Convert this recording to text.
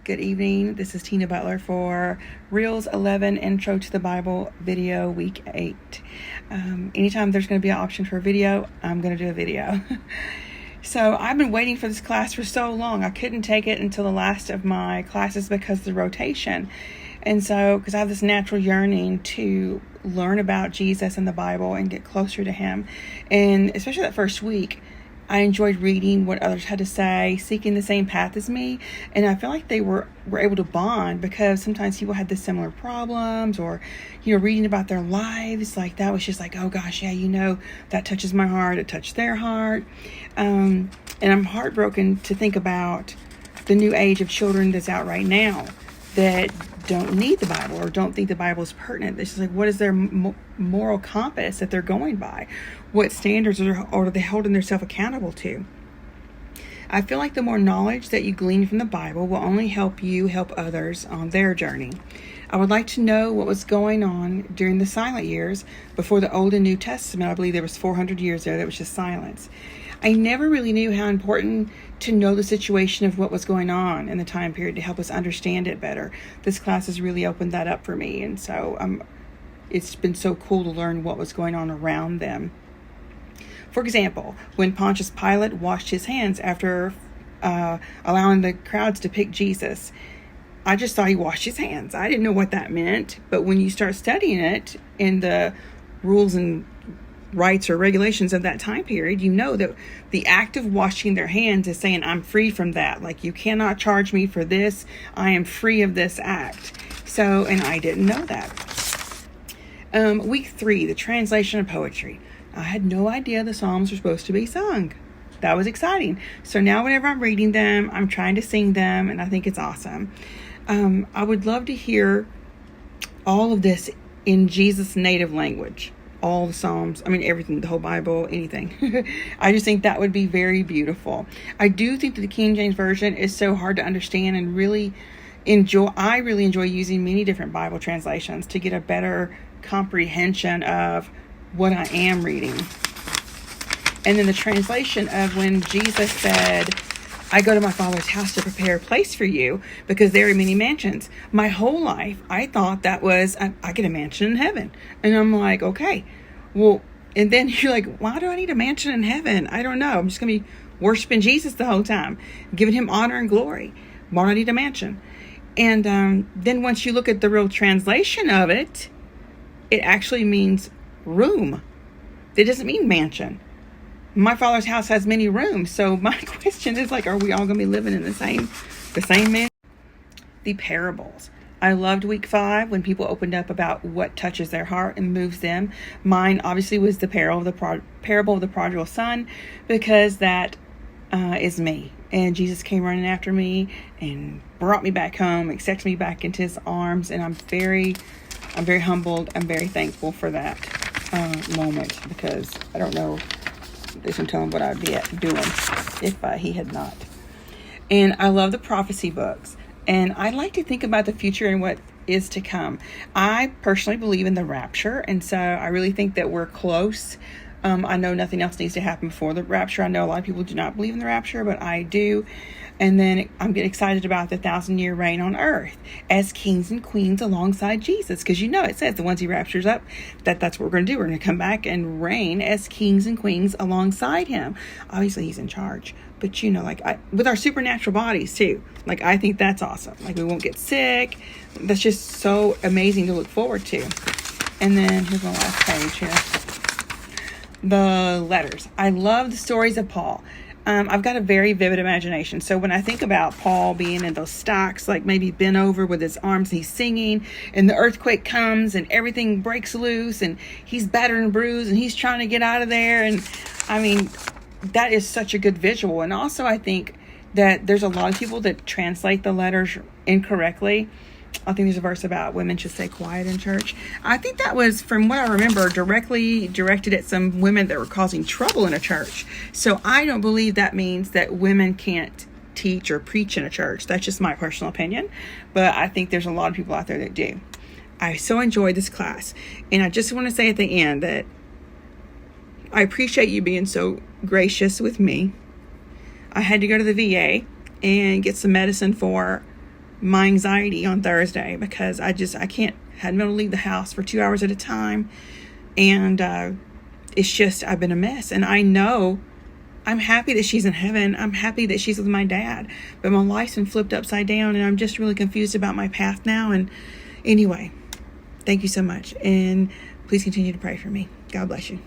Good evening. This is Tina Butler for RELS311 Intro to the Bible video week 8. Anytime there's going to be an option for a video, I'm going to do a video. So I've been waiting for this class for so long. I couldn't take it until the last of my classes because of the rotation. And so, because I have this natural yearning to learn about Jesus and the Bible and get closer to him. And especially that first week, I enjoyed reading what others had to say, seeking the same path as me. And I feel like they were able to bond because sometimes people had the similar problems or, reading about their lives. Like that was just like, oh gosh, yeah, that touches my heart. It touched their heart. And I'm heartbroken to think about the new age of children that's out right now that don't need the Bible or don't think the Bible is pertinent. It's just like, what is their moral compass that they're going by? What standards are they holding themselves accountable to? I feel like the more knowledge that you glean from the Bible will only help you help others on their journey. I would like to know what was going on during the silent years before the Old and New Testament. I believe there was 400 years there that was just silence. I never really knew how important to know the situation of what was going on in the time period to help us understand it better. This class has really opened that up for me, and so it's been so cool to learn what was going on around them. For example, when Pontius Pilate washed his hands after allowing the crowds to pick Jesus, I just thought he washed his hands. I didn't know what that meant, but when you start studying it in the rules and rights or regulations of that time period, you know that the act of washing their hands is saying, I'm free from that. Like, you cannot charge me for this. I am free of this act. So, and I didn't know that. Week 3, the translation of poetry. I had no idea the Psalms were supposed to be sung. That was exciting. So now whenever I'm reading them, I'm trying to sing them, and I think it's awesome. I would love to hear all of this in Jesus' native language. All the Psalms, everything, the whole Bible, anything. I just think that would be very beautiful. I do think that the King James Version is so hard to understand and I really enjoy using many different Bible translations to get a better comprehension of what I am reading. And then the translation of when Jesus said, I go to my Father's house to prepare a place for you because there are many mansions. My whole life, I thought that was, I get a mansion in heaven. And I'm like, okay, well, and then you're like, why do I need a mansion in heaven? I don't know. I'm just going to be worshiping Jesus the whole time, giving him honor and glory. Why do I need a mansion? And then once you look at the real translation of it, it actually means room. It doesn't mean mansion. My Father's house has many rooms. So my question is like, are we all going to be living in the same mansion? The parables. I loved week 5 when people opened up about what touches their heart and moves them. Mine obviously was the parable of the prodigal son, because that is me. And Jesus came running after me and brought me back home, accepted me back into his arms. And I'm very humbled. I'm very thankful for that moment, because I don't know. There's no telling what I'd be doing if he had not. And I love the prophecy books. And I like to think about the future and what is to come. I personally believe in the rapture. And so I really think that we're close. I know nothing else needs to happen before the rapture. I know a lot of people do not believe in the rapture, but I do. And then I'm getting excited about the 1,000-year reign on earth as kings and queens alongside Jesus. Because it says the ones he raptures up, that's what we're going to do. We're going to come back and reign as kings and queens alongside him. Obviously, he's in charge. But, with our supernatural bodies, too. I think that's awesome. We won't get sick. That's just so amazing to look forward to. And then here's my last page here. The letters. I love the stories of Paul. I've got a very vivid imagination. So when I think about Paul being in those stocks, maybe bent over with his arms, and he's singing, and the earthquake comes and everything breaks loose and he's battered and bruised and he's trying to get out of there. And that is such a good visual. And also I think that there's a lot of people that translate the letters incorrectly. I think there's a verse about women should stay quiet in church. I think that was, from what I remember, directly directed at some women that were causing trouble in a church. So I don't believe that means that women can't teach or preach in a church. That's just my personal opinion. But I think there's a lot of people out there that do. I so enjoyed this class. And I just want to say at the end that I appreciate you being so gracious with me. I had to go to the VA and get some medicine for my anxiety on Thursday, because I can't, hadn't been able to leave the house for 2 hours at a time. And it's just, I've been a mess. And I know I'm happy that she's in heaven. I'm happy that she's with my dad. But my life's been flipped upside down, and I'm just really confused about my path now. And anyway, thank you so much. And please continue to pray for me. God bless you.